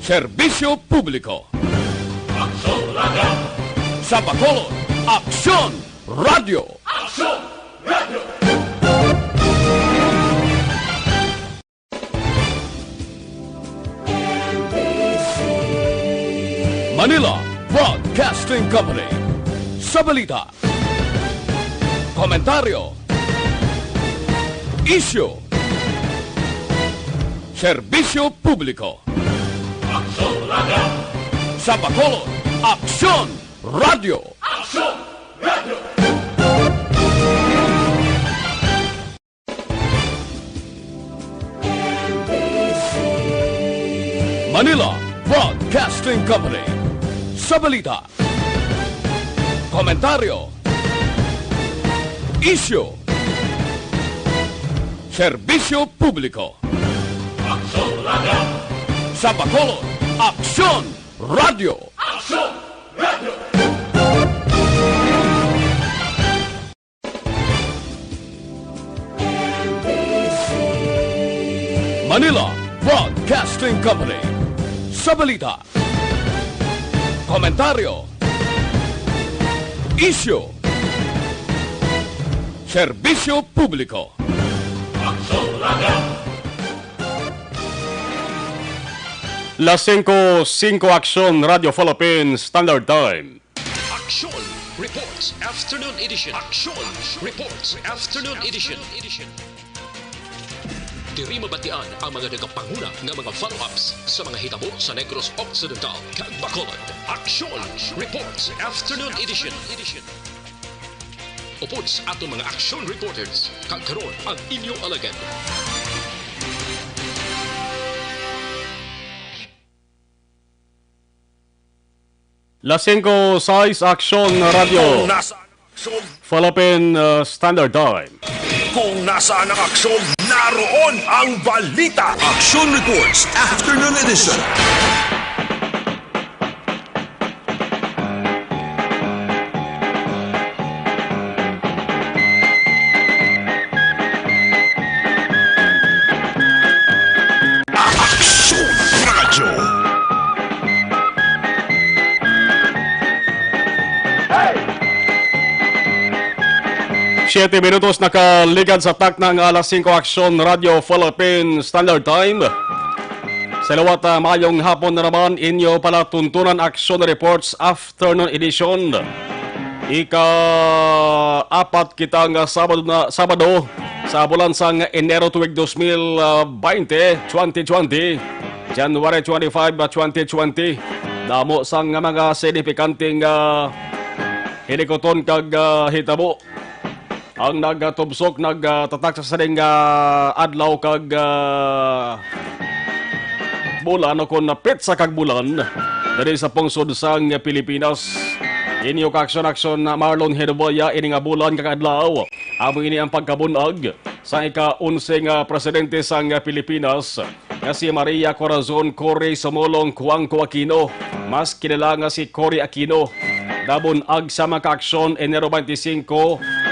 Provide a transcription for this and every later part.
Serbisyo Publiko. Aksyon Radio! Sa Bacolod, Aksyon Radio! Aksyon Radio! Manila Broadcasting Company. Sa balita, komentaryo, isyu, serbisyo publiko. Aksyon Radio! Sa Bacolod, Aksyon Radio! Aksyon Radio! Manila Broadcasting Company. Sa balita, komentaryo, isyu, serbisyo publiko. Aksyon Radio! Sa Bacolod, Aksyon Radio! Aksyon Radio! Manila Broadcasting Company. Sa balita, komentaryo, isyu, serbisyo publiko. Aksyon Radio! Las 5:05 Aksyon Radio Philippines Standard Time. Action Reports Afternoon Edition. Action Reports Afternoon Edition. Diri mabatian ang mga nagapanguna ng mga follow-ups sa mga hitabo sa Negros Occidental kag Bacolod. Action Reports Afternoon Edition. Upod sa atong mga action reporters kag karon ang inyong alagad. Las 5:06 Aksyon Radio Philippine Standard Time. Kung nasaan ang aksyon, naroon ang balita. Action Reports Afternoon Edition. Action Radio. 7 minutos nakaligad sa tak ng alas 5 Aksyon Radio Philippine Standard Time. Sa lawat mayong hapon na naman inyo palatuntunan Aksyon Reports Afternoon Edition. Ika-4 kitang Sabado sa bulan sang Enero tuig 2020, January 25, 2020. Damo sang mga signifikanting hinikoton kag hitabo ang nagtubsok nagtatak sa saning adlaw kag bulan o kon petsa kag bulan diri sa pungsod sang Pilipinas. Inyo ka-aksyon Marlon Hedoboya ini nga bulan kag adlaw. Amo ini ang pagkabunag sa ika-11 presidente sang Pilipinas nga si Maria Corazon Cory Sumolong Cuangco Aquino, mas kilala nga si Cory Aquino. Dabon ag sa maka-aksyon Enero 25,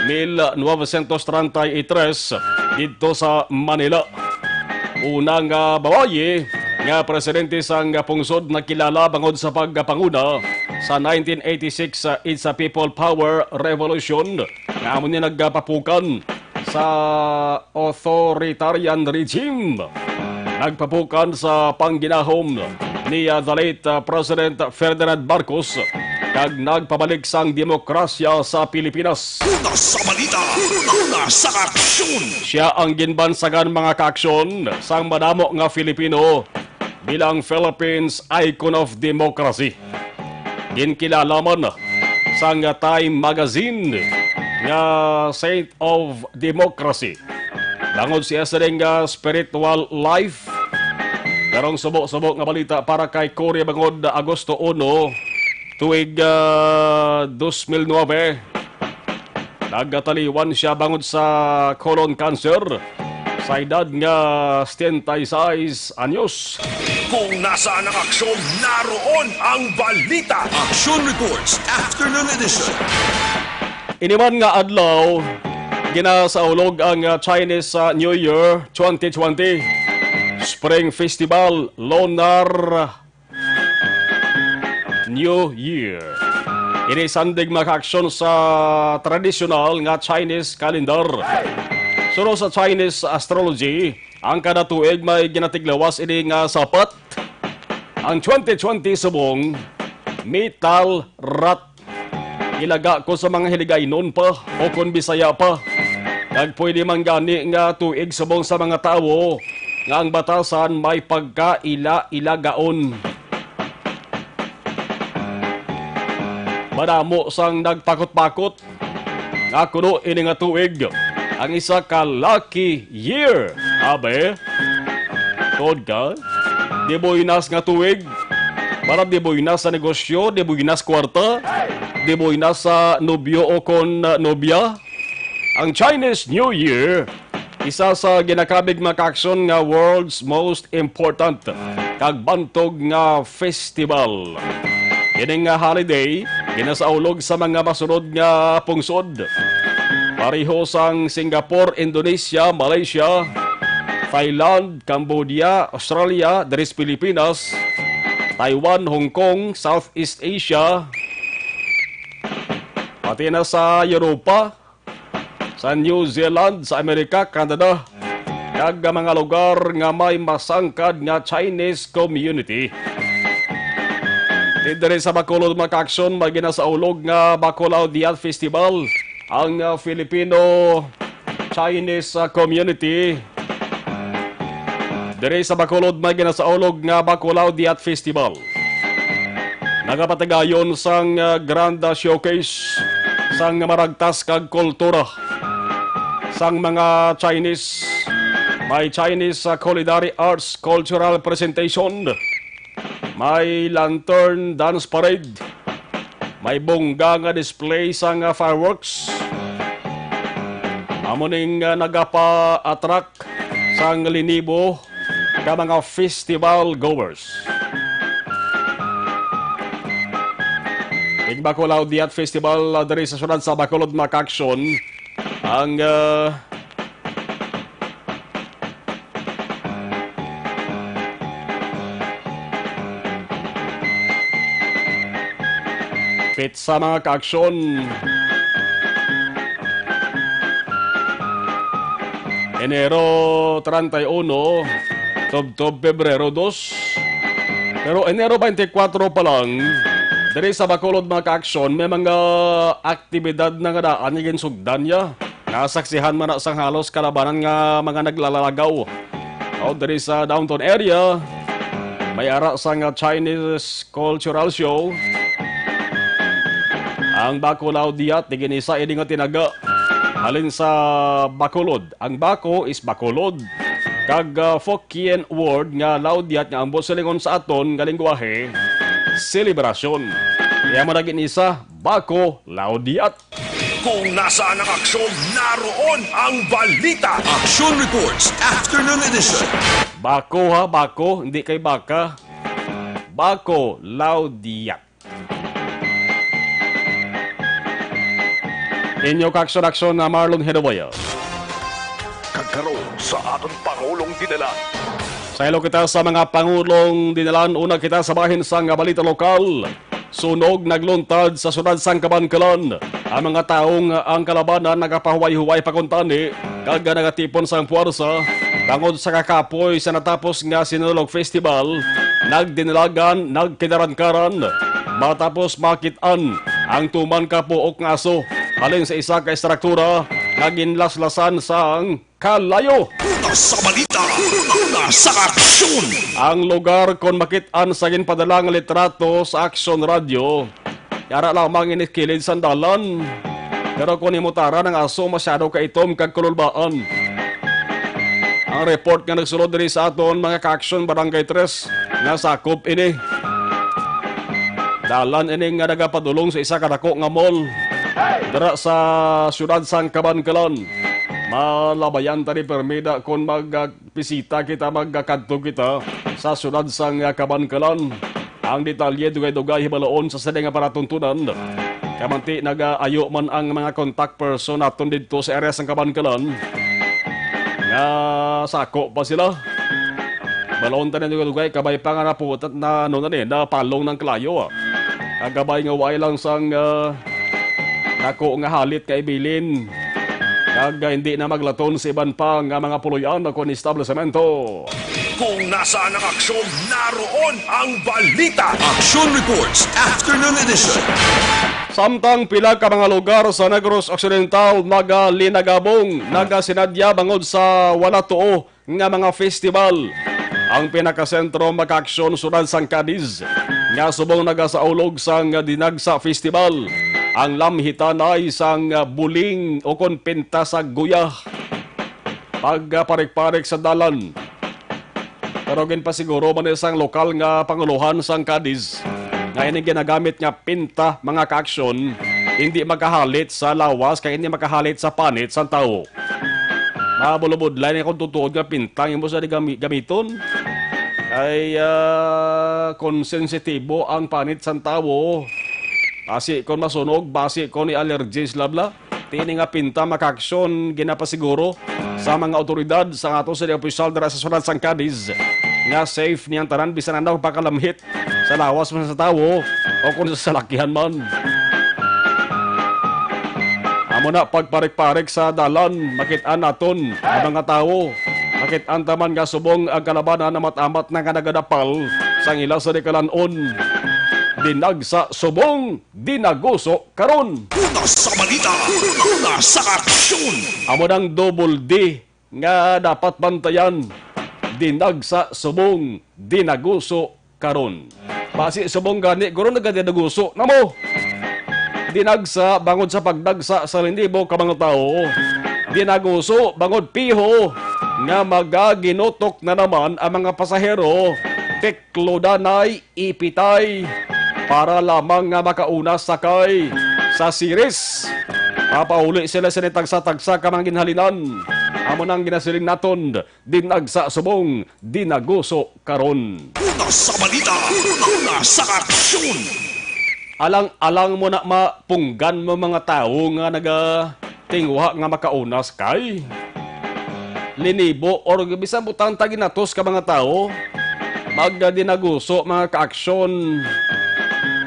1933 dito sa Manila. Unang babaye nga presidente sang pungsod na kilala bangod sa pagpanguna sa 1986 It's a People Power Revolution. Nga mo niya nagpapukan sa authoritarian regime. Nagpapukan sa pangginahom ni the late President Ferdinand Marcos kag nagpabalik sang demokrasya sa Pilipinas. Una sa balita, una sa aksyon. Siya ang ginbansagan mga kaaksyon sang madamo nga Filipino bilang Philippines Icon of Democracy. Ginkilala man sang Time Magazine nga Saint of Democracy. Langod siya sa spiritual life. Karong subok-subok nga balita para kay Cory bangod Agosto 1 tuig 2009. Nagkataliwan siya bangod sa colon cancer sa edad nga 76 anyos. Kung nasaan ang aksyon, naroon ang balita. Action Reports Afternoon Edition. Iniman nga adlaw, ginasaulog ang Chinese New Year 2020. Spring Festival, Lunar New Year. Ini sandig makaaksyon sa tradisyonal nga Chinese calendar. Suro sa Chinese astrology, ang kada tuig may ginatiglawas ini nga sapat. Ang 2020 subong metal rat. Ilaga ko sa mga hiligaynon pa o kung Bisaya pa. Kag pwede man gani nga tuig subong sa mga tao nga ang batasan may pagkaila-ilagaon. Madamo sang nagpakot-pakot nga kuno ini nga tuig ang isa ka lucky year. Abe, tod ka, di boynas nga tuig. Para di boynas sa negosyo, di boynas kwarta, di boynas sa nobyo o kon nobya. Ang Chinese New Year, isa sa ginakabig makaaksyon nga world's most important kag bantog nga festival. Ini nga holiday, ginasaulog sa mga masunod nga pungsod. Pareho sang Singapore, Indonesia, Malaysia, Thailand, Cambodia, Australia, Daris Pilipinas, Taiwan, Hong Kong, Southeast Asia, pati na sa Europa, sa New Zealand, sa Amerika, Canada, kag mga lugar nga may masangkad nga Chinese community. Tidiri sa Bacolod makaaksyon, may ginasaulog nga Bacolod Diat Festival, ang Filipino-Chinese community. Dire sa Bacolod may ginasaulog nga Bacolod Diat Festival. Nagapatigayon sang grand showcase sang maragtas kag kultura sang mga Chinese. May Chinese culinary arts cultural presentation. May lantern dance parade. May bongga nga display sang fireworks. Amuning nagapa-attract sang linibo ka mga festival goers. Ig Bacolod Diat Festival diri sa syudad sa Bacolod makaaksyon ang pit sa mga kaaksyon. Enero 31, Tob Pebrero 2. Pero Enero 24 pa lang, diri sa Bacolod mga kaaksyon, may mga aktibidad na nga daan yung sugdan niya. Nasaksihan man na sang halos kalabanan nga mga naglalagaw. O diri sa downtown area, may ara sang Chinese cultural show. Ang Bacolod Diat, tiginisa ini nga tinaga. Halin sa Bacolod. Ang Bako is Bacolod. Kag Fokien word nga laudiat nga ambot silingon sa aton nga lingwahe, selebrasyon. Kaya managin isa, Bako Laudiat. Kung nasaan ang aksyon, naroon ang balita. Action Reports Afternoon Edition. Bako ha, Bako, hindi kay Baka. Bako Laudiat. Inyo kaksyon-aksyon na Marlon Hedawaya. Kagkaroon sa aton Pangulong dinala. Sa ilo kita sa mga Pangulong dinalan, una kita sa bahin sa nga balita lokal. Sunog nagluntad sa syudad sang Kabankalan. Ang mga taong ang kalabanan nagapahuway-huway pakuntani, kaga nagatipon sang puwersa. Tangod sa kakapoy sa natapos nga Sinulog Festival, nagdinilagan, nagkidaran-karan. Matapos makitaan ang tuman kapuok nga aso. Halin sa isa ka estruktura, naginlaslasan sang kalayo. Una sa balita, una sa aksyon. Ang lugar kon makitaan sa ginpadalang litrato sa Action Radio, yara lamang inikilid sandalan. Pero kung imutara ng aso masyado kaitom kag kululbaan. Ang report nga nagsulod diri sa aton mga ka-action Barangay 3 nga sakop ini. Dalan ini nga nagapadulong sa isa kadako nga mall. Dara sa syudad sang Kabankalan. Malabayan tani permida kung magpisita kita, magkakadto kita sa syudad sang Kabankalan. Ang detalye dugay-dugay hibalaon sa sadeng aparatuntunan. Kamanti nag-ayo man ang mga contact person naton dito sa area sang Kabankalan. Nga sako pa sila. Balon tani dugay-dugay kabay pa nga naputat na ano na palong ng klayo. Kagabay nga way lang sang dako nga halit kay bilin. Kag hindi na maglaton sa iban pa nga mga puluyan na kon establishmento. Kung nasaan ang aksyon, naroon ang balita. Action Reports Afternoon Edition. Samtang pila ka mga lugar sa Negros Occidental nagalinagabong, nagasinadya bangod sa wala tuo nga mga festival. Ang pinakasentro maka-aksyon sunod sang Cadiz nga subong nagasaulog sang Dinagsa Festival. Ang lamhitan ay sang buling o kon pinta sa guyah. Pagparik-parik sa dalan. Pero pa siguro man isang lokal nga panguluhan sang Cadiz nga ini ginagamit nga pinta mga ka-aksyon, hindi makahalit sa lawas kaya hindi makahalit sa panit sa tao. Mabulubudlay na kung tutuod nga pinta yung mo sa gamiton ay konsensitibo ang panit sa tao. Basi kon masunog, basi kon i-allergies labla. Tini nga pinta maka-aksyon ginapasiguro sa mga otoridad sa ato sa opisyal dara sa sunod sang Cadiz nga safe niyang tanan bisan na pakalamhit sa lawas man sa tao o kung sa salakihan man. Amo na pagparik-parik sa dalan, makit-an naton ang mga tao. Makit-an taman nga subong ang kalabanan na matamat na nga nagadapal sang ila sa dekalanon. Dinagsa subong, dinaguso karon. Una sa balita, una sa aksyon. Amo nang double D nga dapat bantayan. Dinagsa subong, dinaguso karon. Basi subong gani, guro nagadinaguso namo. Dinagsa bangod sa pagdagsa sa lindibo ka mga tao. Dinaguso bangod piho nga magaginotok na naman ang mga pasahero. Teklodanay ipitay para lamang nga makauna sakay sa series. Papauli sila sa tagsa-tagsa ka mga ginhalinan. Amo nang ginasiling naton, dinagsa subong, dinaguso karon. Una sa balita, una sa aksyon. Alang-alang mo na mapunggan mo mga tao nga tingwa nga makaunas kay. Linibo or bisan butang taginatos ka mga tao, magdinaguso mga ka-aksyon.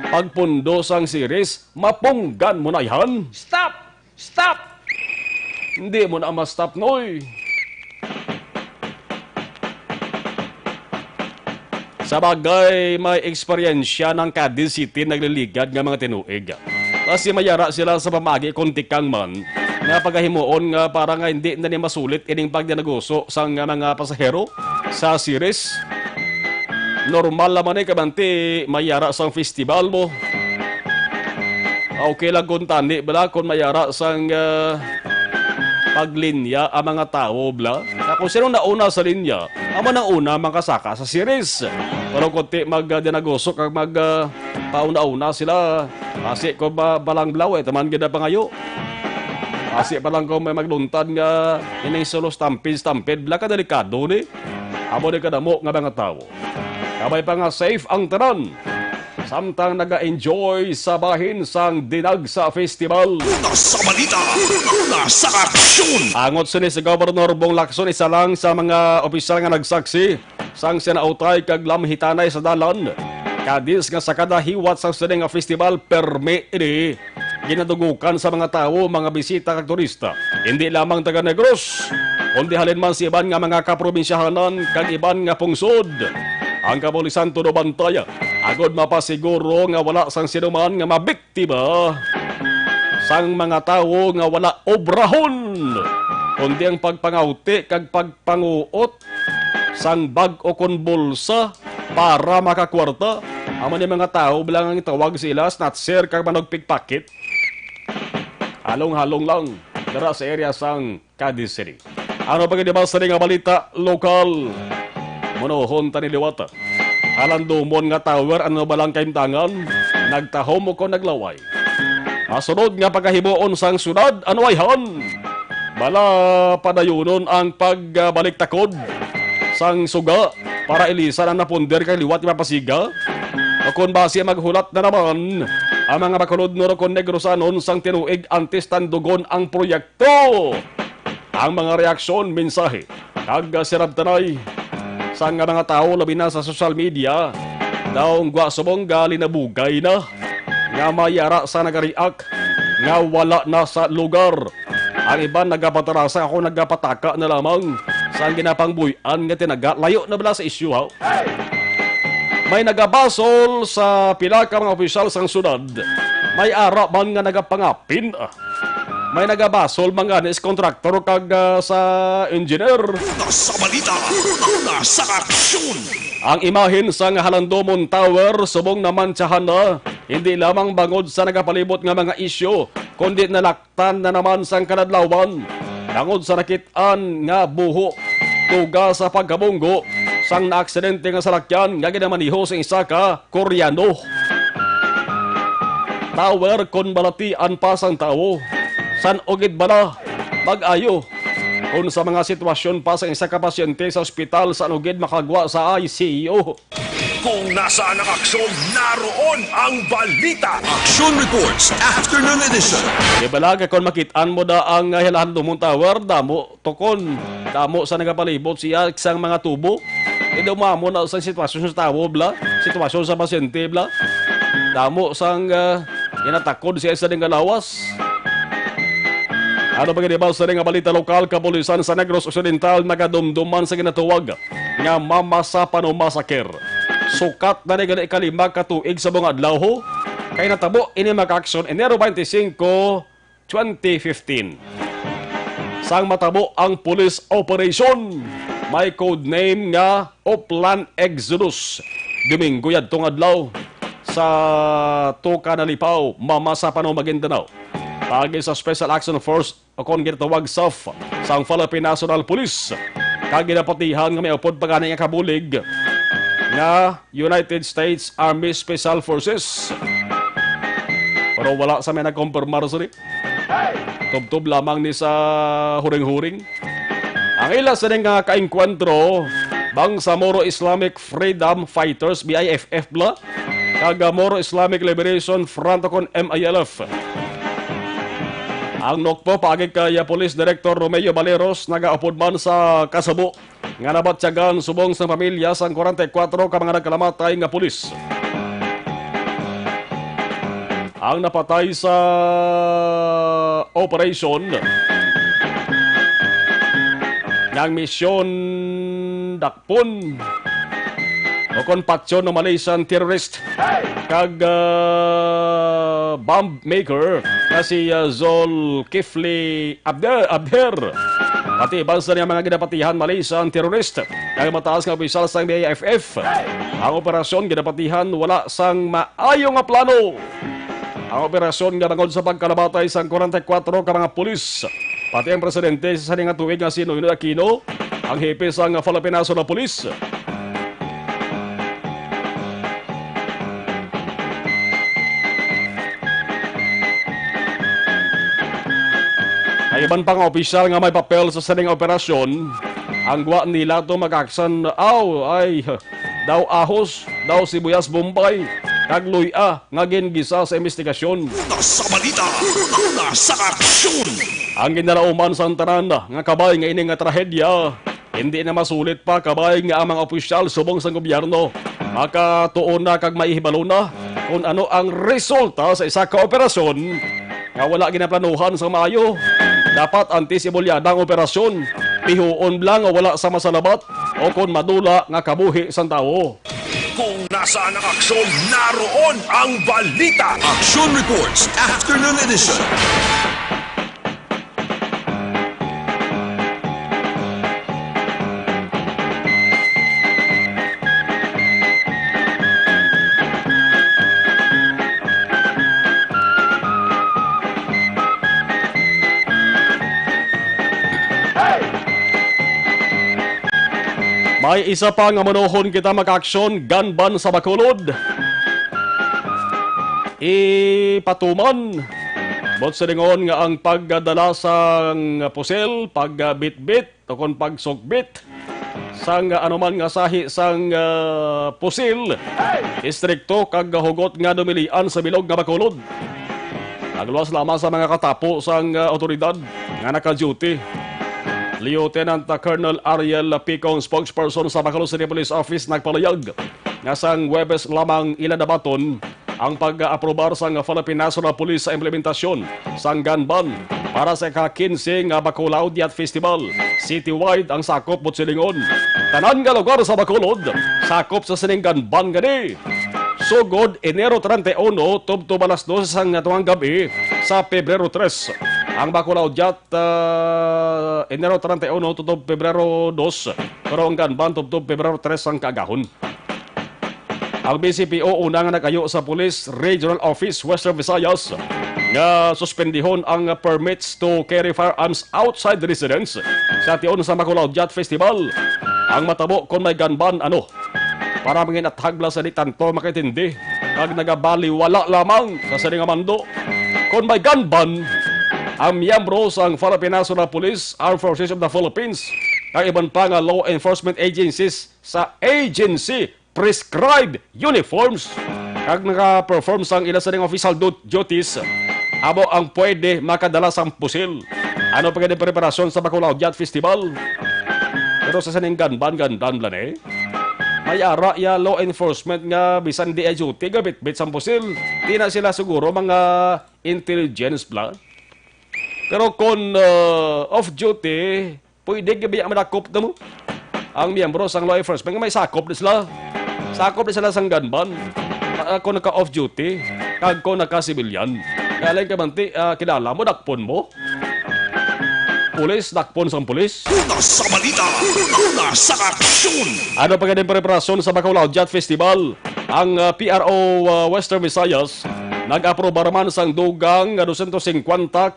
Pagpundo sang series, mapunggan mo na yan. Stop! Stop! Hindi mo na ma-stop, noy. Sa bagay, may eksperyensya ng Cadiz City nagliligad nga mga tinuig. Kasi mayara sila sa pamagi kontikang man nga paghahimuon nga para nga hindi na ni masulit ining pagdinaguso sang mga pasahero sa series. Normal naman kabanti mayara sang festival mo. Okay lang kung tani bala kung mayara sang paglinya ang mga tao bla. Kung sino nauna sa linya, ama nang una makasaka sa series. Pero kunti magdinaguso kag pauna-una sila. Kasi ko balang blaw taman gida pa ngayo. Kasi pa lang ko may magluntad nga ining solo stampede bla ka delikado ni. Amo ni kadamo nga mga tao. Kabay pa nga safe ang tanan. Samtang naga-enjoy sa bahin sang Dinagsa Festival. Una sa balita, una sa aksyon. Angot sini si Governor Bong Lacson, isa lang sa mga opisyal nga nagsaksi sang sinautay kag lamhitanay sa dalan. Cadiz nga sa kada hiwat sang sini nga festival permi ini ginadugukan sa mga tao, mga bisita kag turista. Hindi lamang taga Negros, kundi halin man si iban nga mga kaprobinsyahanan kag iban nga pungsod. Ang kapulisan tuno bantaya agod mapasiguro nga wala sang sinuman nga mabiktima sang mga tao nga wala obrahon kundi ang pagpangauti kag pagpanguot sang bag o kon bulsa para makakwarta. Amo ni mga tao bilang ang tawag sila snatcher kag manog pickpocket. Halong-halong lang dara sa area sang Cadiz City. Ano pagkadibasa nga balita lokal? Monohon tani liwata. Halandumon nga tower ano balang kaimtangan, nagtahom mo ko naglaway. Masunod nga pagkahimuon sang sunod, ano ay han? Bala padayunon ang pagbalik takod sang suga para ilisan ang napunder kay liwat mapasiga. O kung base maghulat na naman, ang mga bakulod no kon Negrosanon sang tinuig antes tandugon ang proyekto. Ang mga reaksyon, mensahe, kag sirab tanay sa nga mga tao labi na sa social media daw ang gwa subong gali na bugay na nga mayara sa nagariak nga wala na sa lugar. Ang iban nagapatarasa, ako nagapataka na lamang sa ginapangbuyan nga tinaga. Layo na bala sa isyu, ha? May nagabasol sa pila ka mga opisyal sang sunod. May ara man nga nagapangapin. May nagabasol mga nis kontraktor kag sa engineer. Nasa balita, nasa aksyon. Ang imahin sa Halandomon Tower subong naman tsahan na hindi lamang bangod sa nagapalibot nga mga isyo, kundi nalaktan na naman sang kanadlawan. Bangod sa nakitaan nga buho, tuga sa pagkabunggo, sang naaksidente nga salakyan nga ginamaniho sa isa ka Koreano. Tower kon balatian pa sang tao. San ogid bala mag-ayo kung sa mga sitwasyon pa sa isa ka pasyente sa ospital sa ugid makagwa sa ICU. Kung nasaan ang aksyon, naroon ang balita. Action Reports Afternoon Edition. Ibalaga kung makitaan mo da ang Halandomon Tower, damo tokon, damo sa nagapalibot siya isang mga tubo. Idumamo na sa sitwasyon sa tao bla, sitwasyon sa pasyente bla. Damo sang inatakod siya sa lawas. Ano ba ginibal sa nga balita lokal, kapulisan sa Negros Occidental nagadumduman sa ginatuwag nga mamasapan o masaker. Sukat na nagana ikalima katuig sa mga adlaw ho, kay natabo ini mag-aksyon Enero 25, 2015. Sang matabo ang police operation, may code name nga Oplan Exodus. Domingo yadtong adlaw sa Tuka na Lipaw, mamasapan o Maguindanao. Pagi sa Special Action Force o kon ginatawag SAF sang Philippine National Police. Kaginapatihan nga may upod pagani nga kabulig nga United States Army Special Forces. Pero wala sa may nagkumpirmar sa ni. Tubtub lamang ni sa huring-huring. Ang ila sa nga kainkwentro bang sa Moro Islamic Freedom Fighters BIFF bla kag Moro Islamic Liberation Front o kon MILF. Ang nokpo paagig kay Police Director Romeo Baleros nagaupod man sa kasabo nga nabatsyagan subong sa pamilya sang 44 ka mga nagkalamatay nga pulis. Ang napatay sa operation ng misyon dakpon o kon patsyon ng Malaysian terrorist kag bomb maker na si Zol Kifli Abder. Pati bansa niya mga ginapatihan Malaysian terrorist kag mataas nga opisyal sa BIFF. Ang operasyon ginapatihan wala sang maayo nga plano. Ang operasyon nga bangod sa pagkalamatay sang 44 ka mga pulis. Pati ang presidente sa nga tuig nga si Noynoy Aquino, ang hepe sang Philippine National Police. Ay iban pang opisyal nga may papel sa saning operasyon, ang gwa nila to mag-aksan daw ahos, daw sibuyas Bombay, kag luya nga gingisa sa investigasyon. Nasa balita, nasa aksyon. Ang ginalauman sa tanan nga kabay nga ini nga trahedya, hindi na masulit pa kabay nga ang mga opisyal subong sa gobyerno. Makatuon na kag maihibalo na kung ano ang resulta sa isa ka operasyon nga wala ginaplanuhan sa maayo. Dapat antisibulyadang operasyon, pihuon lang o wala sa masalabat o kung madula nga kabuhi sa tao. Kung nasaan ang aksyon, naroon ang balita. Action Reports Afternoon Edition. May isa pa nga manuhon kita mag-aksyon, gunban sa Bacolod. Ipatuman. Bot sa lingon nga ang pagdala sa pusil, pagbitbit, o kung pagsugbit, sang anuman nga sahi sang pusil, istrikto kag hugot nga dumilian sa bilog nga Bacolod. Nagluwas lamang sa mga katapo sang otoridad nga naka-duty. Lieutenant Colonel Ariel Picong, spokesperson sa Bacolod City Police Office, nagpalayag nga sang Webes lamang iladabaton ang pag-aprobar sa Philippine National Police sa implementasyon sa gun ban para sa ika-15 nga Bacolod Yacht Festival. Citywide ang sakop mo silingon. Tanan nga lugar sa Bacolod, sakop sa sining gun ban gani. Sugod, Enero 31, tubtub alas 12 sang tuwang gabi sa Pebrero 3. Ang Bacolod Yacht, Enero 31, tubtub Pebrero 2. Pero ang gun ban, tubtub Pebrero 3 ang kaagahon. Ang BCPO unang nagayo sa Police Regional Office Western Visayas nga suspendihon ang permits to carry firearms outside residence sa tion sa Bacolod Yacht Festival. Ang matabo kung may gun ban para mangin at hagla sa di tanto makitindi kag nagabali wala lamang sa saring mando. Kung may gun ban, ang miyembro sa Philippine National Police, Armed Forces of the Philippines, kag iban pa nga law enforcement agencies sa agency prescribed uniforms kag naka-perform sang ila sa official duties, abo ang pwede makadala sang pusil. Ano pa gani preparasyon sa Bacolod Yacht Festival? Pero sa saning gun ban lan may ara ya law enforcement nga bisan di duty gabit-bit sang pusil. Di na sila siguro mga intelligence bla. Pero kung off duty, pwede gabi ang madakop na mo. Ang miyembro sang law enforcement nga may sakop na sila. Sakop na sila sang gun ban. Kung naka-off duty, kag kung naka-civilian. Kaya lang kamanti, kilala mo, dakpon mo. Pulis, dakpon sang pulis. Una sa balita, una sa aksyon. Ano pa ganyan preparasyon sa Bacolod Yacht Festival? Ang PRO Western Visayas nag-aprobar man sang dugang 250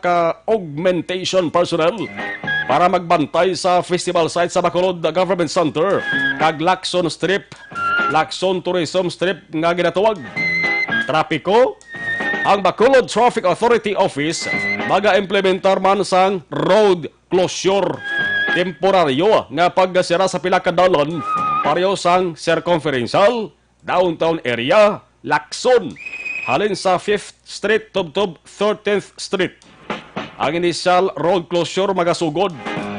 ka augmentation personnel para magbantay sa festival site sa Bacolod Government Center kag Lacson Tourism Strip nga ginatawag. Trapiko, ang Bacolod Traffic Authority Office maga-implementar man sang road closure temporaryo nga paggasira sa pila ka dalan pareho sang circumferential downtown area Lacson halin sa 5th Street tubtob 13th Street. Ang initial road closure magasugod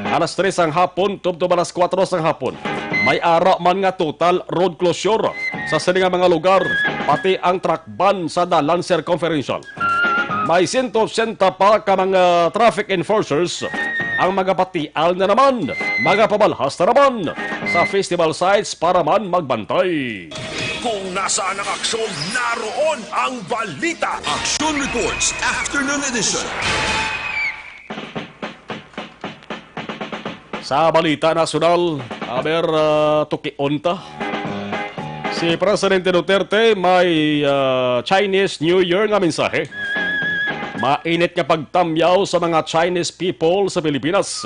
alas 3 ang hapon tubtob alas 4 ang hapon. May ara man nga total road closure sa sining mga lugar pati ang truck ban sa dalan circumferential. May 180 pa ka mga traffic enforcers ang magapatial na naman, magapabalhas na naman sa festival sites para man magbantay. Kung nasaan ang aksyon, naroon ang balita. Action Reports Afternoon Edition. Sa balita nasyonal, tukion ta. Si Presidente Duterte may Chinese New Year nga mensahe. Mainit nga pagtamyaw sa mga Chinese people sa Pilipinas.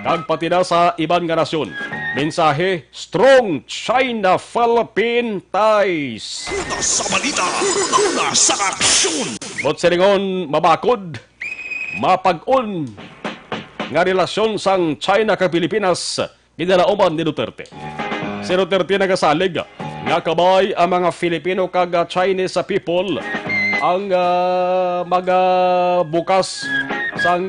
Kag pati na sa iban nga nasyon. Mensahe, strong China-Philippine ties. Una sa balita, una sa aksyon. Bot siningon, mabakod, mapag-on nga relasyon sang China kag Pilipinas ginalauman ni Duterte. Si Duterte nagasalig nga kabay ang mga Filipino kag Chinese people ang magabukas sang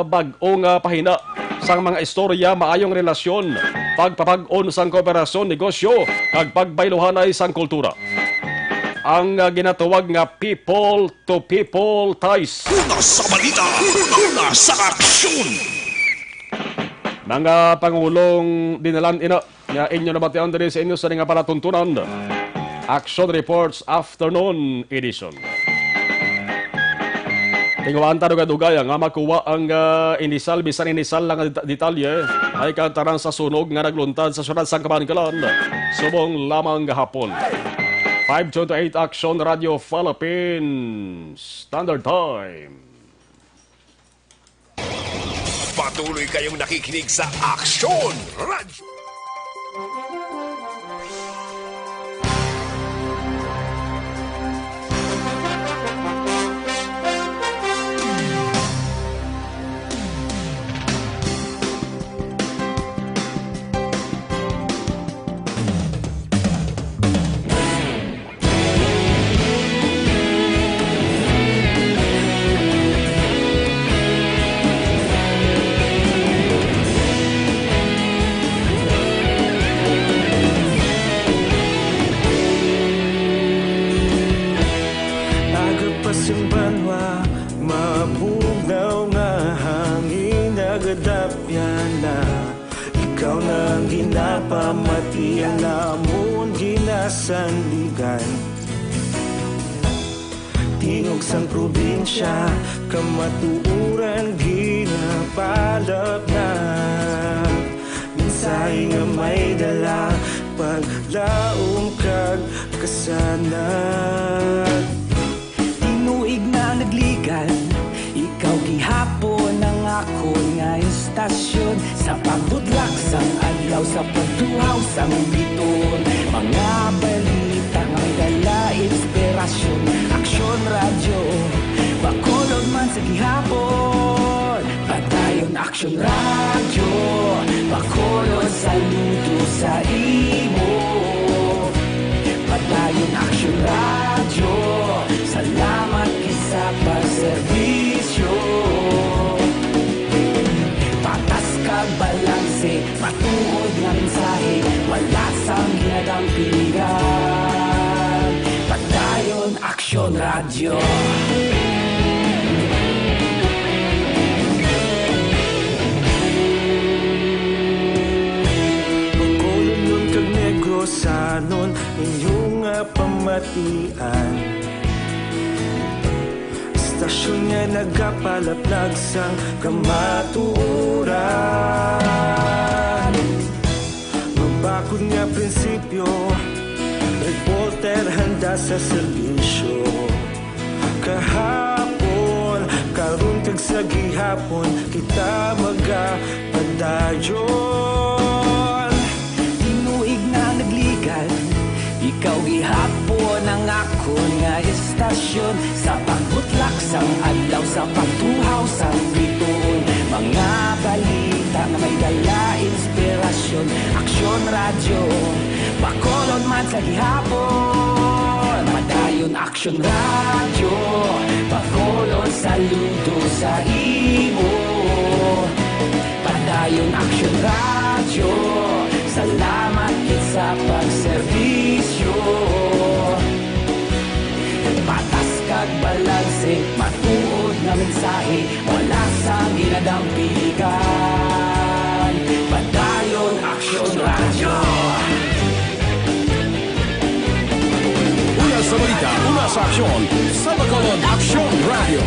bag-ong pahina sang mga istorya maayong relasyon, pagpapag-on sang kooperasyon, negosyo, kag pagbayluhanay sang kultura. Ang ginatawag nga people-to-people ties. Una sa balita, una sa aksyon. Mga Pangulong dinalan ina nga inyo nabatian din sa inyo sa nga palatuntunan. Action Reports Afternoon Edition. Tingawaan ta dugay nga makuha ang inisal bisan inisal lang detalye ay kantaran sa sunog nga nagluntad sa syudad sang Kabankalan subong lamang gahapon. 5:28 Action Radio Philippines Standard Time. Patuloy kayong nakikinig sa Action Radio. Ginapamati ang namon ginasandigan. Tingog sang probinsya, kamatuuran ginapalap na. Minsay nga may dala, paglaom kag kasanag. Tinuig na nagligan, ikaw gihapon ang ako nga istasyon. Sa pagbudlak sang adlaw, sa pagduhaw sang biton. Mga balita nga may dala inspirasyon. Aksyon radyo, bakolod man sa gihapon. Padayon aksyon radyo, bakolod saludo sa imo. Padayon aksyon radyo, salamat kisa pagserbisyo. Patas kag balanse, matuod nga mensahe, wala sang ginadampigan. Padayon aksyon radyo. Bacolod nun kag Negrosanon, inyong nga pamatian. Istasyon nga nagapalaplag sang kamatuuran. Mabakod nga prinsipyo, reporter handa sa serbisyo. Kahapon, karon kag sa gihapon, kita magapadayon. Tinuig na nagligan, ikaw gihapon ang ako nga istasyon. Sa pagbutlak sang adlaw, sa pagtuhaw sang biton. Mga balita na may dala inspirasyon. Aksyon radyo, bakolod man sa gihapon. Padayon aksyon radyo, bakolod saludo sa imo. Padayon aksyon radyo, salamat kit sa pagserbisyo. Patas kag balanse, matuod nga mensahe, wala sang ginadampigan. Padayon aksyon radyo. Una sa balita, una sa aksyon, sa Bacolod Aksyon Radio.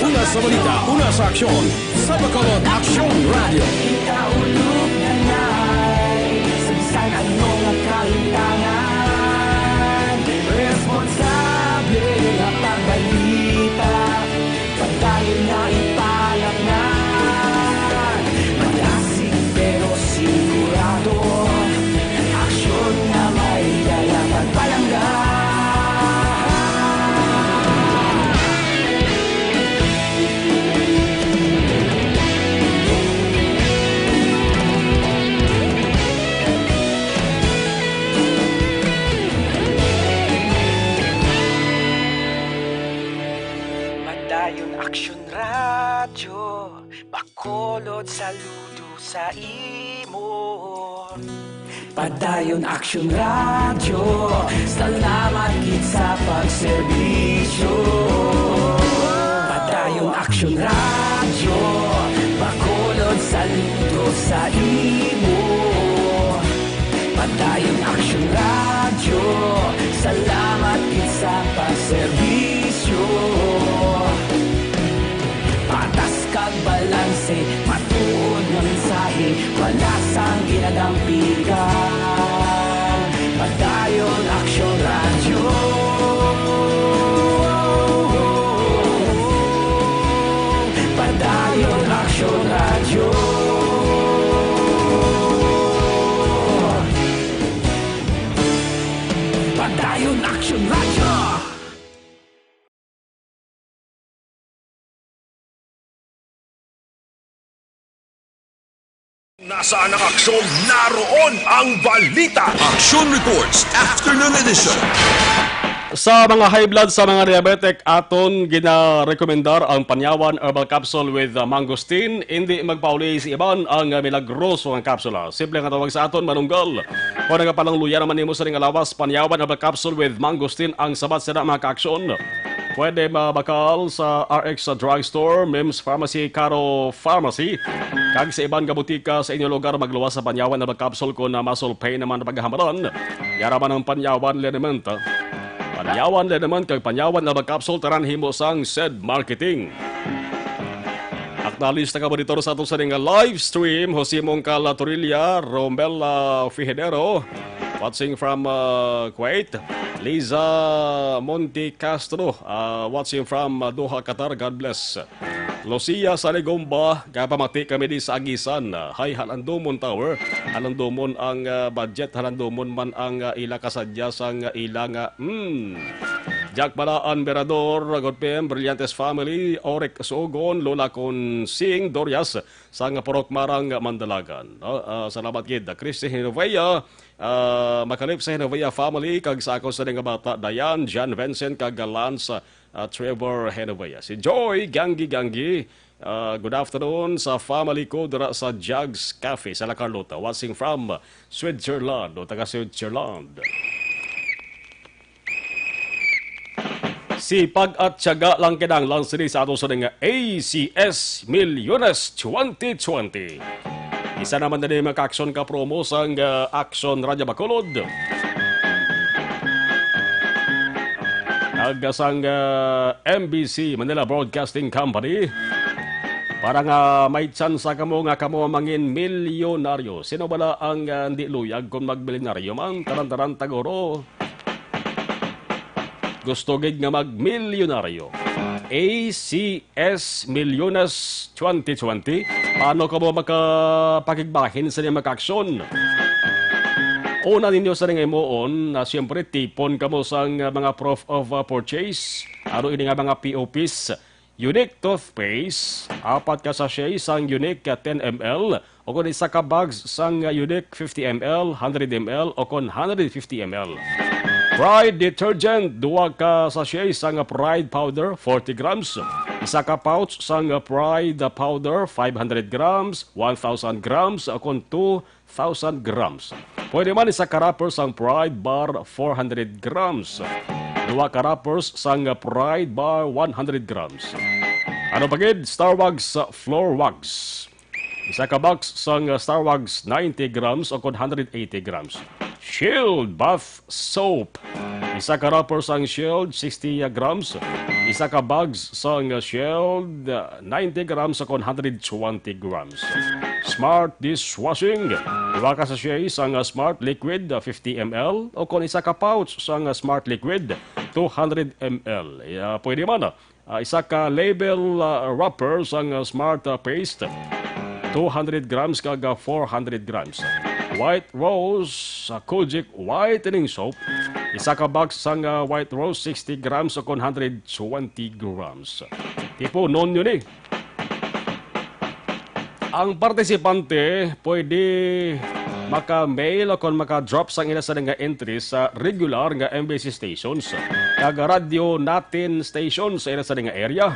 Una sa balita, una sa aksyon, sa Bacolod Aksyon Radio. Ikaulog na na'y sabisan ano nga kahintangan. Responsable nga pagbalita, pagdayon na ipalaknan. Malasig pero sigurado, aksyon nga may dalang pagpalanggan. Padayon aksyon radyo, bakolod saludo sa imo. Padayon aksyon radyo, salamat kit sa pagserbisyo. Padayon aksyon radyo, bakolod saludo sa imo. Padayon aksyon radyo, salamat kit sa pagserbisyo. Patas kag balanse, matuod nga mensahe, wala sang ginadampigan. Padayon aksyon radyo. Padayon aksyon radyo. Padayon aksyon radyo. Nasaan ang aksyon? Naroon ang balita. Aksyon Reports Afternoon Edition. Sa mga high blood, sa mga diabetic, aton gina-rekomendar ang Panyawan Herbal Capsule with Mangosteen. Hindi magpauli si iban ang milagroso ang kapsula. Simple nga tawag sa aton, manunggal. Kung nagapalang luya naman nimo sa ring alawas, Panyawan Herbal Capsule with Mangosteen ang sabat sila mga kaaksyon. Pwede mabakal sa RX Drugstore, Mims Pharmacy, Caro Pharmacy. Kag sa ibang gabutika sa inyong lugar magluwas sa panyawan na capsule ko na muscle pain naman na paghamaran. Yaraman ang panyawan liniment. Panyawan liniment kag panyawan na capsule taran himo sang said marketing. Acknowledge na kabonitor sa ato sa live stream. Jose Mongcal Torilla, Romela Fijadero, watching from Kuwait. Liza Monte Castro, watching from Doha, Qatar. God bless. Lucia Saligomba, kapamati kami di sa Agisan. Hi, Halandomon Tower. Halandomon ang budget. Halandomon man ang ila kasadya sang ila nga. Jack Balaan, Berador, God PM, Brillantes Family, Orek Sogon, Lola Consing, Dorias, sang Porok Marang, Mandalagan. Salamat kid. Christy Hinovea, makalip sa Hinovea Family, kag sa ako sa nga bata, Dayan, John Vincent, kag Lance, Trevor Hinovea. Si Joy, Gangi, good afternoon sa family ko dira sa Jugs Cafe sa La Carlota, watching from Switzerland, o taga Switzerland. Sipag at tiyaga lang kinanglan sini sa ato sa nga ACS Milyones 2020. Isa naman na din maka-action ka promo sa Action Radyo Bacolod. Nagasang MBC Manila Broadcasting Company. Para nga may chance ka mo nga kamo mangin milyonaryo. Sino ba ang hindi luyag kung magmilyonaryo man? Taran-taran tagoro. Gusto gid nga mag-milyonaryo. ACS Milyones 2020. Paano ka mo makapakigbahin sa niyang maka-aksyon? Una ninyo sa nga imoon na siyempre tipon ka mo sa mga proof of purchase. Ano ini nga mga POPs? Unique toothpaste, 4 ka sachet sang Unique 10 ml o kung isa ka bags sang Unique 50 ml, 100 ml o kung 150 ml. Pride detergent, 2 ka sachet sang Pride powder, 40 grams. Isa ka pouch sang Pride powder, 500 grams, 1,000 grams, o kung 2,000 grams. Pwede man isa ka wrapper sang Pride bar, 400 grams. 2 ka wrappers sang Pride bar, 100 grams. Ano pagid? Starwags floor wax. Isa ka box sang Starwags, 90 grams o kung 180 grams. Shield bath soap. Isa ka wrapper sang Shield, 60 grams. Isa ka bags sang Shield, 90 grams o kung 120 grams. Smart dishwashing. 2 ka sachet sang Smart liquid, 50 ml o kung isa ka pouch sang Smart liquid, 200 ml. Pwede man. Isa ka label wrapper sang Smart paste, 200 grams kag 400 grams. White Rose Kojic whitening soap. Isa ka box sang White Rose, 60 grams o kung 120 grams. Tipo non yun eh. Ang partisipante pwede maka-mail o kung maka-drop sang ila sa nga entry sa regular nga MBC stations. Kag radio natin stations sa ila sa nga area.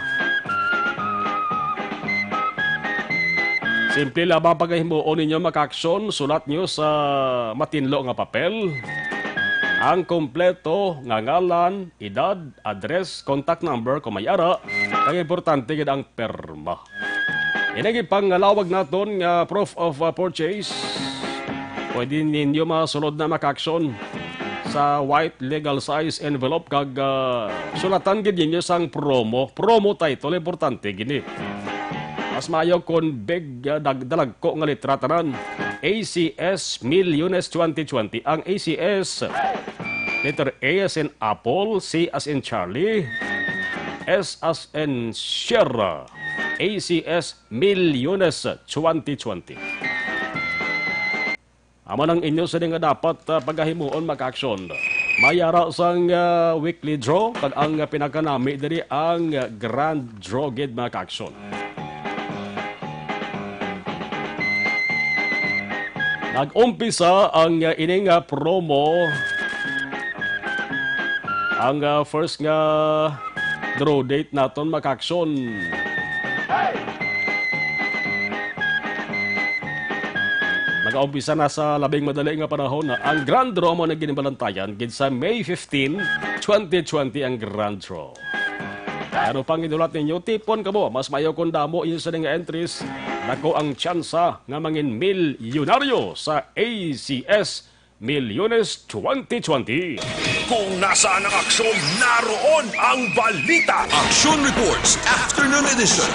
Simple lamang pagkahimuon ninyo maka-aksyon, sulat nyo sa matinlo nga papel. Ang kompleto nga ngalan, edad, address, contact number kung may ara. Ang importante gid ang perma. Inagi pang lawag naton nga proof of purchase. Pwede ninyo masulod na maka-aksyon sa white legal size envelope kag sulatan gid ninyo sang promo. Promo title importante gini. Mas maayo kung big dalag ko nga litratanan. ACS Milyones 2020. Ang ACS, letter A as in Apple, C as in Charlie, S as in Sierra. ACS Milyones 2020. Aman ang inyo sa nga dapat paghahimuon maka-aksyon. Mayara sang weekly draw, kag ang pinakanami diri ang grand draw gid maka-aksyon. Nag-umpisa ang ining promo. Ang first nga draw date naton maka-aksyon. Nag-umpisa na sa labing madali nga panahon na ang grand draw mo na ginibalantayan gid sa May 15, 2020 ang grand draw. Ano pang inulat ninyo, tipon ka mo, mas mayo kung damo yun sa nga entries. Nako ang tsansa nga mangin milyonaryo sa ACS Milyones 2020. Kung nasaan ang aksyon, naroon ang balita. Action Reports Afternoon Edition.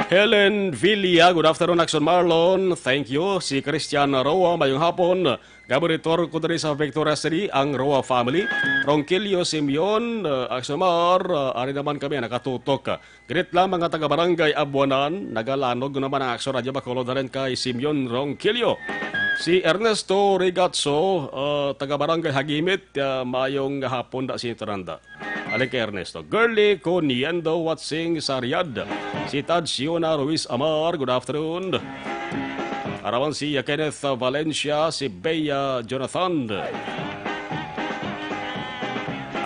Helen Villa, good afternoon, Action Marlon. Thank you. Si Christian Roa, mayong hapon. Gaboritor ko diri sa Victoria City, ang Roa family. Ronquillo Simeon, Action Mar, ari naman kami nakatutok. Greet lang mga taga-barangay Abuanan, nagalanog naman ang Action Radio Bacolod rin kay Simeon Ronquillo. Si Ernesto Rigazzo, taga-barangay Hagimit, mayong hapon da si Taranda. Alin kay Ernesto. Girly Coniendo Watsing sa Riyadh. Si Tad Siona Ruiz Amar, good afternoon. Arawan si Kenneth Valencia, si Bea Jonathan.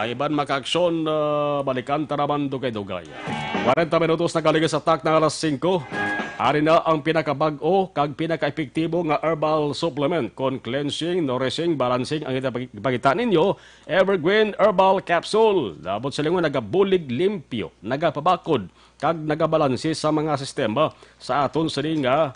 Ay iban maka-aksyon, balikan taraman dugay-dugay. 40 minutos na kaligas sa tak na alas 5. Ari na ang pinakabag-o kag pinaka-epektibo nga herbal supplement kon cleansing, nourishing, balancing ang ipagitan ninyo. Evergreen Herbal Capsule. Labot sa lingon nagabulig limpyo, nagapabakod kag nagabalansi sa mga sistema sa aton sa nga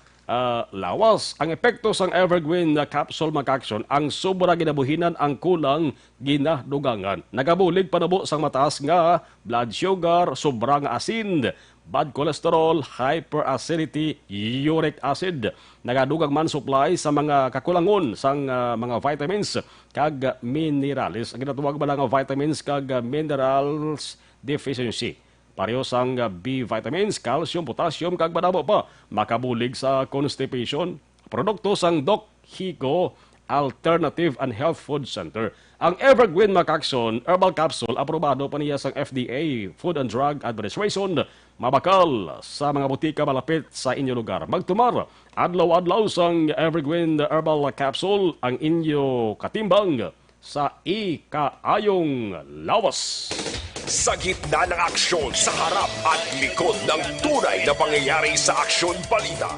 lawas. Ang epekto sang Evergreen Capsule maka-aksyon ang sobra ginabuhinan ang kulang ginadugangan. Nagabulig panabo sang mataas nga blood sugar, sobrang asin, bad cholesterol, hyperacidity, uric acid. Nagadugang man supply sa mga kakulangon sang mga vitamins kag minerals. Ang ginatuwag ba lang ang vitamins kag minerals deficiency. Pareho sang B vitamins, calcium, potassium kag banabo pa. Makabulig sa constipation. Produkto sang Doc Hico Alternative and Health Food Center. Ang Evergreen Maka-aksyon Herbal Capsule aprobado pa niya sang FDA Food and Drug Administration. Mabakal sa mga butika malapit sa inyo lugar. Magtumar, adlaw-adlaw sang Evergreen Herbal Capsule ang inyo katimbang sa ikaayong lawas. Sa gitna ng aksyon, sa harap at likod ng tunay na pangyayari sa Aksyon Balita.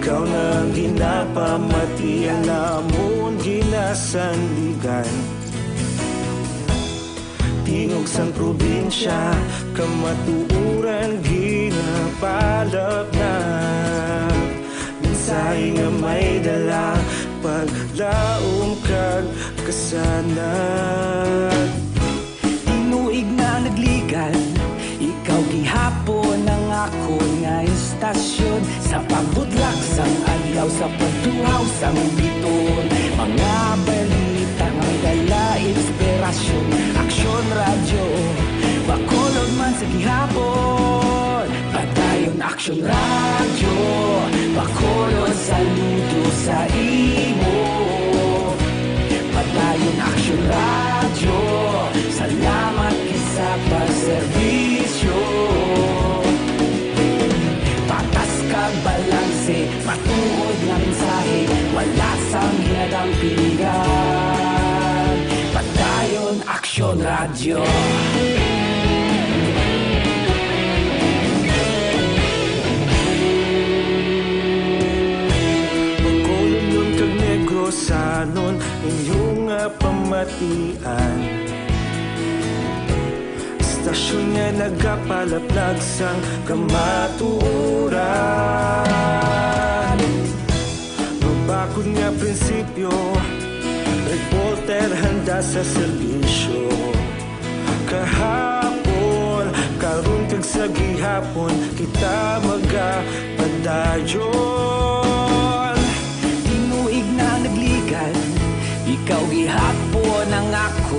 Ikaw na ginapamatian namon ginasandigan. Tingog sang probinsya, kamatuuran ginapalap na. Mensahe nga may dala, paglaom kag kasanag. Tinuig na nagligan, ikaw gihapon ang ako nga istasyon. Sa pagbudlak sang adlaw, sa pagtuhaw sang biton. Mga balita nga dala inspirasyon. Aksyon radyo, Bacolod man sa gihapon. Padayon Aksyon radyo, Bacolod saludo sa imo. Padayon Aksyon radyo, salamat sa pagserbisyo. Patas kag balanse, matuod nga mensahe, wala sang hinadang piligan. Padayon Aksyon radyo. Bacolod nun kag Negros sanon inyong pamatian. Stasyon nga nagapalaplag sang kamatuuran. Mabakod nga prinsipyo, reporter handa sa serbisyo. Kahapon, karon kag sa gihapon, kita magapadayon. Tinuig na nagligan,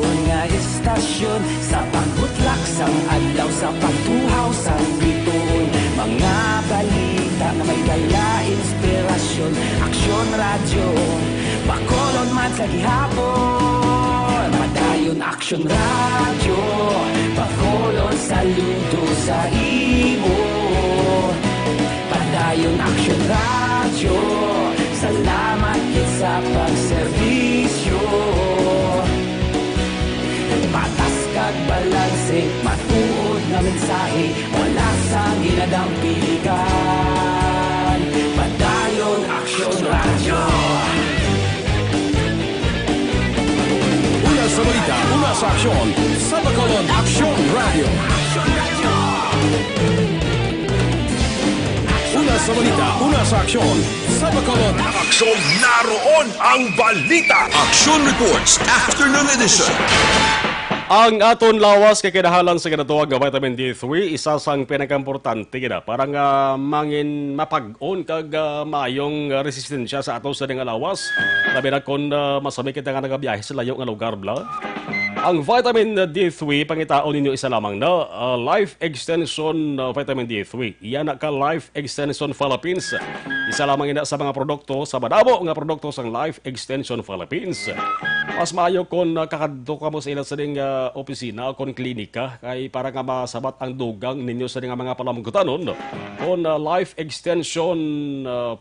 bituon nga istasyon sa pagbutlak sang adlaw sa pagtuhaw sang bituon. Mga balita na may dala inspirasyon, aksyon radyo, Bacolod man sa gihapon. Padayon aksyon radyo, Bacolod saludo sa imo. Padayon aksyon radyo, salamat kit sa pagserbisyo. Patas kag balanse, matuod na mensahe, wala sang ginadang pilikan. Padayon aksyon radyo. Una sa balita, una sa aksyon, sa Bacolod Aksyon Radio. Una sa balita, una sa aksyon, sa Bacolod Aksyon, naroon ang balita. Action Reports Afternoon Edition. Ang aton lawas kay kinahanglan sa kinatuwag nga vitamin D3 isa sang pinakaimportante gina para nga mangin mapag-on kag maayong resistensya sa ato sa nga lawas. Labi na kon masami kita nga nagabiyahe sa layo nga lugar bla. Ang vitamin D3 pangitaon ninyo isa lamang na Life Extension vitamin D3. Iyan na ka Life Extension Philippines. Isa lamang ina sa mga produkto sa madamo nga produkto sang Life Extension Philippines. Mas maayo kon kakadto ka mo sa ilang sa ding opisina kon klinika kay para nga masabat ang dugang ninyo sa ding mga palamgutanon kon Life Extension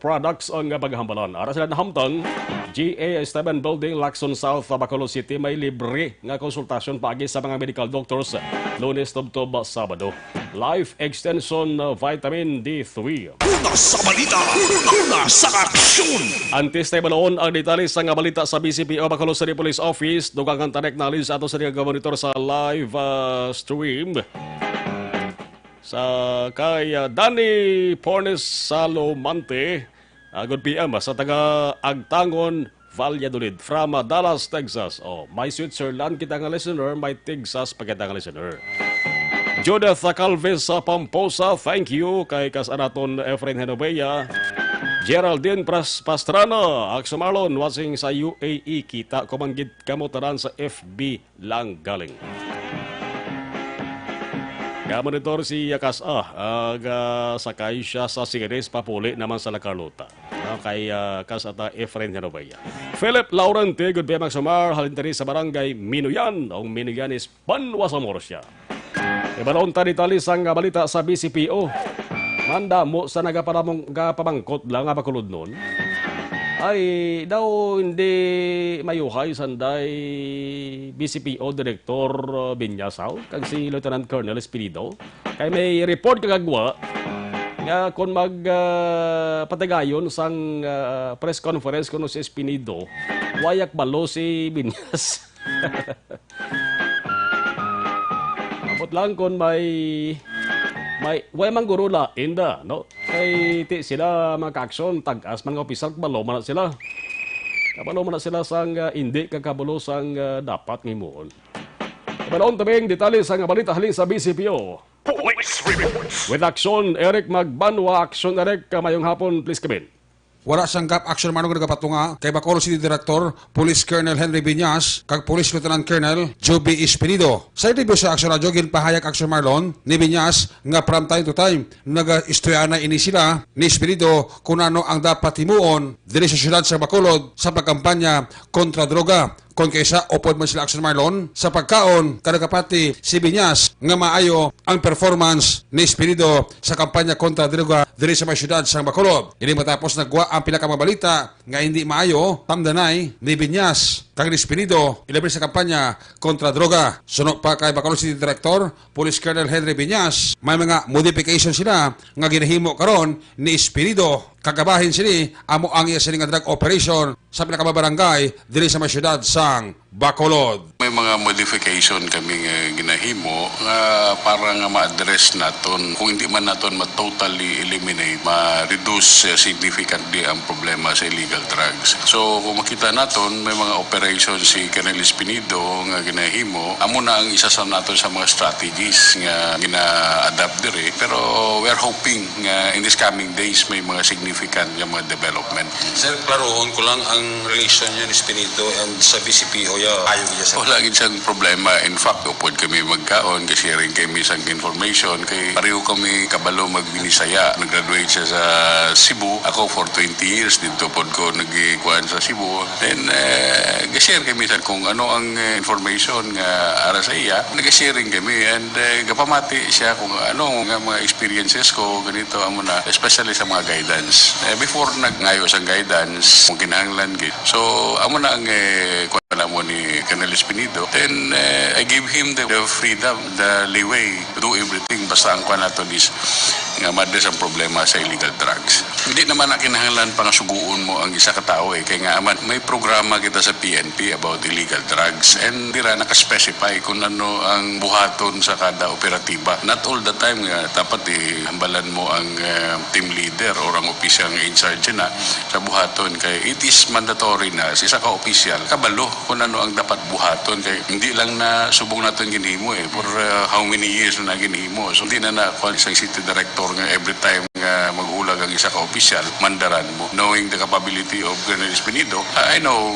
products ang paghambalan. Ara sila nahamtang GA Esteban Building, Lacson South, Bacolod City. May libre nga konsultasyon paagi sa mga medical doctors Lunes, Tubtob, Sabado. Life Extension Vitamin D3. Una sa balita, una sa aksyon. Antes tayo manoon ang detalye sa nga balita sa BCPO Bacolod City Police Office. Dugang ang tanek knowledge ato sa nga monitor sa live stream. Sa kay Danny Pornes Salomante. Good PM sa taga Agtangon, Valladolid from Dallas, Texas. May Switzerland kita nga listener, may Texas pa kita nga listener. Judith Calves sa Pamposa, thank you kay kasanaton Efren Henoveya. Geraldine Pastrana, Aksumarlon, watching sa UAE. Kita kumanggit kamutaran sa FB lang galing. Monitor si Yakas sakay siya sa series papuli naman sa La Carlota. Kay Kasata Efren Henoveya. Philip Laurente, good day magsumar, halintari sa barangay Minuyan. Ang Minuyan is Panwasamor siya. Ibalaon tali-tali sang balita sa BCPO. Manda mo sa nagapamangkot lang nga Bacolod noon. Ay daw hindi mayuhay sanday BCPO Director Binyasaw kag si Lieutenant Colonel Espinido kay may report kagagwa nga kon patagayon sang press conference kuno si Espinido wayak balo si Binyas. Abot lang kon may mangguro lain da, no? Kay ti sila maka-aksyon, tag-as man nga opisyal, kabalo man na sila. Kabalo man na sila sang hindi kakabalo sang dapat ngimuon. Kabaloon tabing detalye sang balita halin sa BCPO. Police reports. With action, Eric Magbanwa. Action, Eric, mayong hapon, please come in. Wala sanggap action manong nagapatunga kay Bacolod City Director Police Colonel Henry Biñas kag Police Lieutenant Colonel Joby Espinido. Sa interview sa Action Radio ginpahayag Action Marlon ni Biñas nga from time to time naga-istoyana ini sila ni Espinido kung ano ang dapat himuon diri sa syudad sa Bacolod sa pagkampanya kontra droga. Kung kaysa upod man sila Action Marlon sa pagkaon kadagapati si Biñas nga maayo ang performance ni Espinido sa kampanya kontra droga diri sa mga syudad sa Bacolod. Ini matapos nagwa ang pinakamabalita nga hindi maayo tamdanay ni Biñas kag ni Espinido ilabi sa kampanya kontra droga. Sunod pa kay Bacolod City Director Police Colonel Henry Biñas, may mga modification sila nga ginahimo karon ni Espinido. Kagabahin sini amo ang iya sini nga drug operation sa pinakabarangay diri sa mga syudad sang Bacolod. May mga modification kami ginahimo nga para nga ma-address naton kung hindi man naton ma-totally eliminate, ma-reduce significantly ang problema sa illegal drugs. So kung makita naton may mga operation si Colonel Espinido nga ginahimo, amo na ang isa sa naton sa mga strategies nga gina-adapt diri. Pero we're hoping nga in these coming days may mga significant significant nga mga development. Sir, klarohon ko lang ang relation niya ni Espinito and sa BCPO ayaw niya sa... Wala gid siyang problema. In fact, upod kami magkaon, sharing kami isang information, kay pareho kami kabalo magbinisaya. Nag-graduate siya sa Cebu. Ako for 20 years dito pod ko nagikuan sa Cebu. Then, share kami sa kung ano ang information nga ara sa iya. Nag-sharing kami and gapamati siya kung ano nga mga experiences ko, ganito amo na, especially sa mga guidance. Before nagngayo sa guidance, kung kinahanglan gid. So, amo na ang kuan mo ni Colonel Espinido. Then, I gave him the freedom, the leeway to do everything. Basta ang kuan nato is nga madres ang problema sa illegal drugs. Hindi naman na kinahanglan pang suguon mo ang isa ka tao kaya nga aman may programa kita sa PNP about illegal drugs and dira naka-specify kung ano ang buhaton sa kada operatiba. Not all the time nga dapat hambalan mo ang team leader or ang official nga in charge na sa buhaton kay it is mandatory na sa isa ka official kabalo kung ano ang dapat buhaton kay hindi lang na subong naton ginhimo for how many years na ginhimo. So hindi na call isang city director nga every time nga mag-ulag ang isa ka official, mandaran mo. Knowing the capability of Colonel Espinido, I know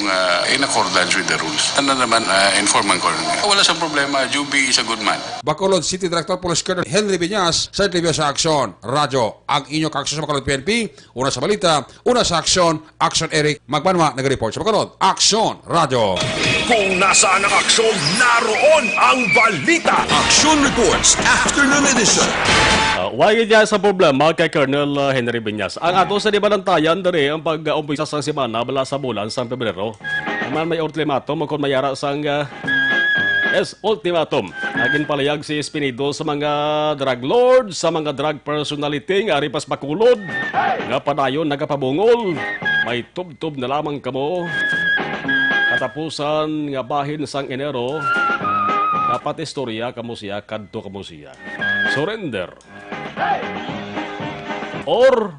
in accordance with the rules. Ano naman, informan ko rin. Wala siyang problema. Juby is a good man. Bacolod City Director Police Colonel Henry Viñas sa interview sa Aksyon Radyo. Ang inyong kaaksyon sa Bacolod PNP, una sa balita, una sa Aksyon, Aksyon Eric Magbanwa, nag-report sa Bacolod. Aksyon Radyo. Kung nasaan ang aksyon, naroon ang balita. Action Reports Afternoon Edition. Why niya sa problema kay Colonel Henry Viñas. Ang ato sa dibalantayan dere ang pag-umpisa sa semana bala sa bulan sa Pebrero. Naman may ultimatum kung mayara sang ultimatum. Naging palayag si Espinido sa mga drug lords, sa mga drug personality nga aripas bakulod. Nga padayon nagapabungol. May tub-tub na lamang kamo. Katapusan nga bahin sang Enero. Dapat istorya kamo siya, kadto kamo siya. Surrender. Or,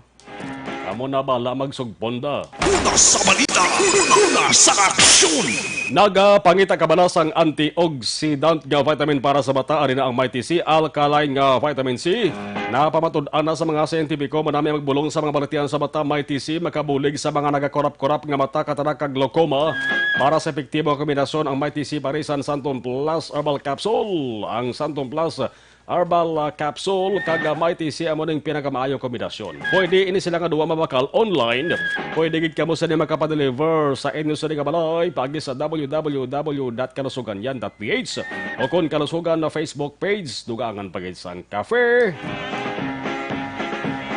kamo na bala magsugponda. Una sa balita, una sa aksyon. Nagapangita kabalas ang antioxidant nga vitamin para sa bata. Ari na ang Mighty C, alkaline nga vitamin C. Napamatud-an na sa mga siyentipiko, manami magbulong sa mga balitian sa bata. Mighty C, makabulig sa mga nagakorap-korap nga mata, katarak kag glaucoma. Para sa epektibo ang kombinasyon, ang Mighty C Parisan Santon Plus Herbal Capsule. Ang Santon Plus Herbal Capsule kag Mighty C amo ning pinakamaayong kombinasyon. Pwede ini sila nga duwa mabakal online. Pwede gid kamo sa makapadeliver sa inyo sa balay pagi sa www.kalusuganyan.ph o kung Kalusugan na Facebook page dugangan pagid sang cafe.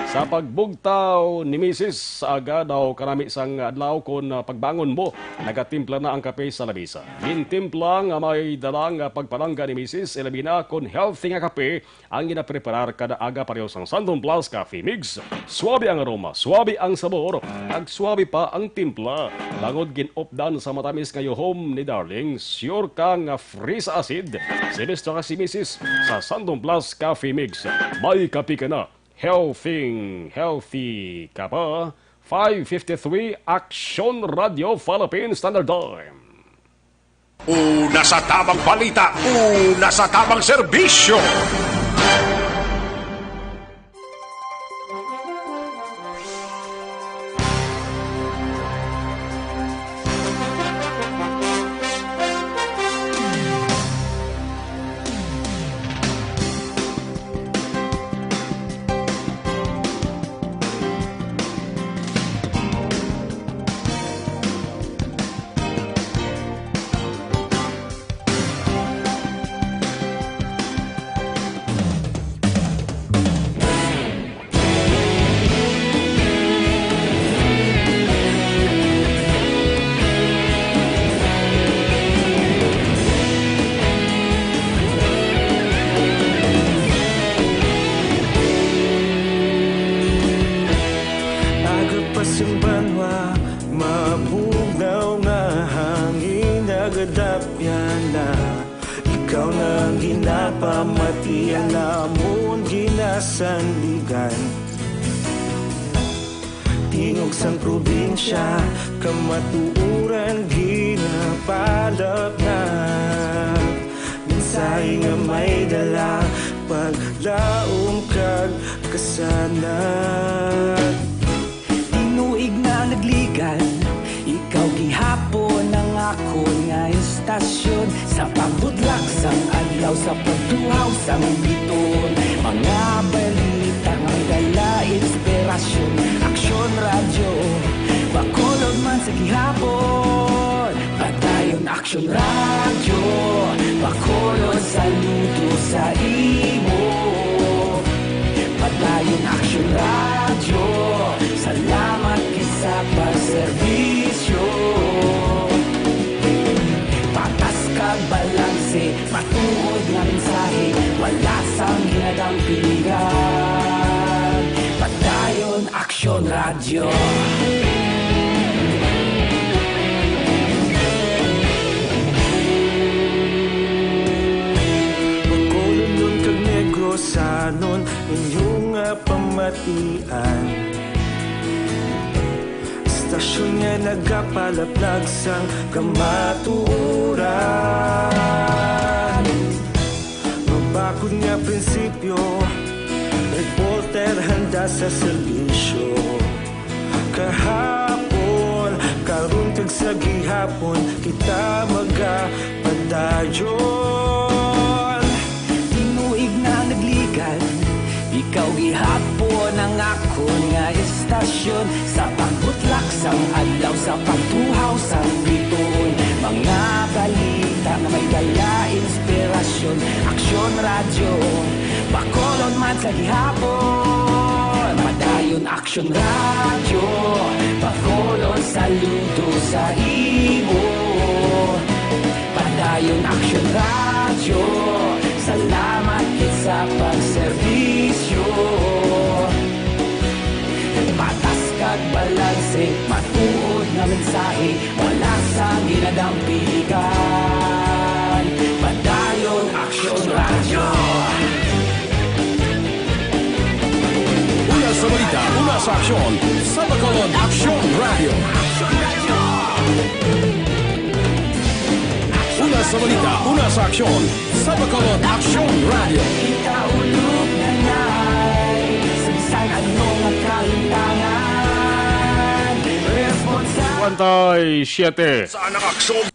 Sa pagbugtaw ni Mrs. aga daw karami sang adlaw kung pagbangon mo, nagatimpla na ang kape sa labisa. Gintimpla nga may dalang pagpalangga ni Mrs. Elabina kung healthy nga kape ang ginapreparar kada aga pareho sang Santon Plus Coffee Mix. Suwabe ang aroma, suwabe ang sabor, ag suwabe pa ang timpla. Langod ginopdan sa matamis nga home ni Darling, sure ka nga free sa acid. Si Mr. si Mrs. sa Santon Plus Coffee Mix. May kape ka na. Healthy ka pa. 5:53 Action Radio Philippine Standard Time. Una sa tamang balita, una sa tamang serbisyo. Ikaw nang ginapamatian namon ginasandigan. Tingog sang probinsya, kamatuuran ginapalap na. Minsay nga may dala, paglaom kag kasanat. inspirasyon sa pagbutlak sang adlaw sa pagtuhaw sang biton. Mga balita nga dala inspirasyon, aksyon radyo, bakulod man sa gihapon. Padayon aksyon radyo, bakulod saludo sa imo. Padayon aksyon radyo, salamat kisa pagserbisyo. Patas kag balanse, matuod nga mensahe, wala sang ginadang pilihan. Padayon aksyon radyo. Sanon inyong pamatian, istasyon nga nagapalaplag sang kamatuoran. Mabakod nga prinsipyo, reporter handa sa serbisyo. Kahapon, karon kag sa gihapon, kita magapadayon. Ikaw gihapon ang akon nga istasyon, sa pagbutlak sang adlaw sa pagtuhaw sang biton. Mga balita nga may dala inspirasyon, aksyon radyo, bakolod man sa gihapon. Padayon aksyon radyo, bakolod saludo sa imo. Padayon aksyon radyo, salamat sa pagserbisyo. Patas kag balanse, matuod nga mensahe, wala sa ginadang pilihan. Padayon aksyon radyo. Una sa balita, una sa aksyon, sa Bacolod Aksyon Radio. Una sa balita, una sa aksyon, sa Bacolod Aksyon Radio. Ikaulog na na'y sabisan anong nagkalintangan. Pantay 7. Saan ang aksyon?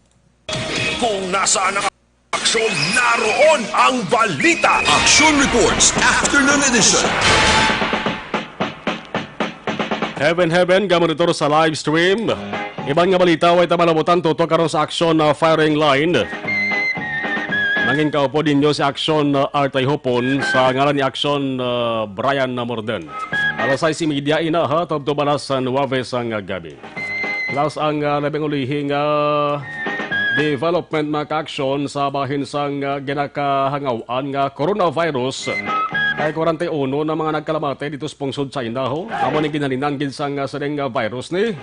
Kung nasaan ang aksyon, naroon ang balita. Action Reports Afternoon Edition. Heaven, gamonitor sa live stream. Ibang nga balita, way tamalabutan tuto karon sa aksyon firing line. Nanging kaupo din nyo si Aksyon Artay Hopon sa ngalan ni Aksyon Brian Morden. Alasay si media ina ha, tobto balas sa 9 sang gabi. Laos ang labing ulihing development mga ka-aksyon sa bahin sang ginakahangawaan nga coronavirus. Kay 41 na mga nagkalamate dito sa pungsod China ho. Amo ni ginalinan ginsang sadeng virus ni.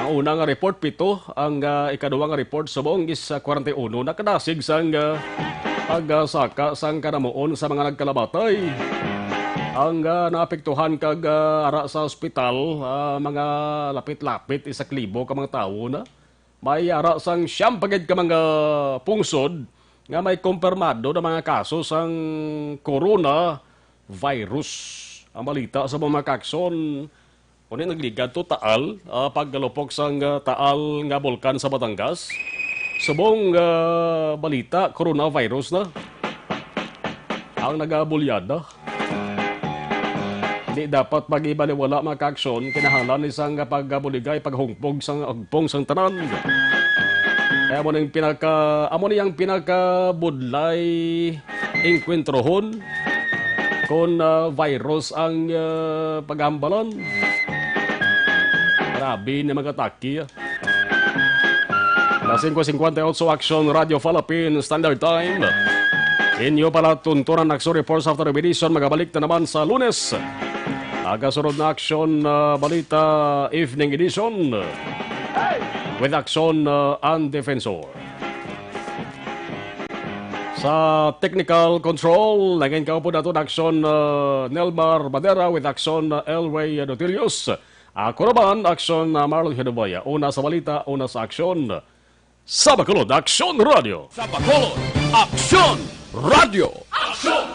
Ang unang report 7, ang ikaduhang report sa buong is 41 nakadasig sang pagsaka sang kanamuon sa mga nagkalabatay. Ang naapektuhan kag ara sa ospital, mga lapit-lapit 1,000 ka mga tao na. May ara sang siyam pagid ka mga pungsod nga may kumpirmado na mga kaso sang coronavirus. Ang balita sa mga kakson, kung nagligad to Taal, paggalupok sang Taal nga bulkan sa Batangas. Subong balita, coronavirus na. Ang nagabulyada. Hindi dapat pag-ibaliwala mga ka-aksyon, kinahanglan isang pagbuligay, paghungpog sang agpong sang tanan. Kaya mo niyang pinakabudlay inkwentrohon kung virus ang paghambalan. Grabe na mag-atake. Alas 5:58 Action Radio Philippines Standard Time. Inyo pala tuntunan Action Reports After the Edition. Magabalik na naman sa Lunes. Agasunod na Action Balita Evening Edition with Action and Defensor. Sa technical control, naging kaupo na ito Action Nelmar Badera with Action Elway Dotilios. Ako naman, Action Marlon Hedobaya. Una sa balita, una sa aksyon. Sa Bacolod Aksyon Radio. Sa Bacolod Aksyon Radio. Action!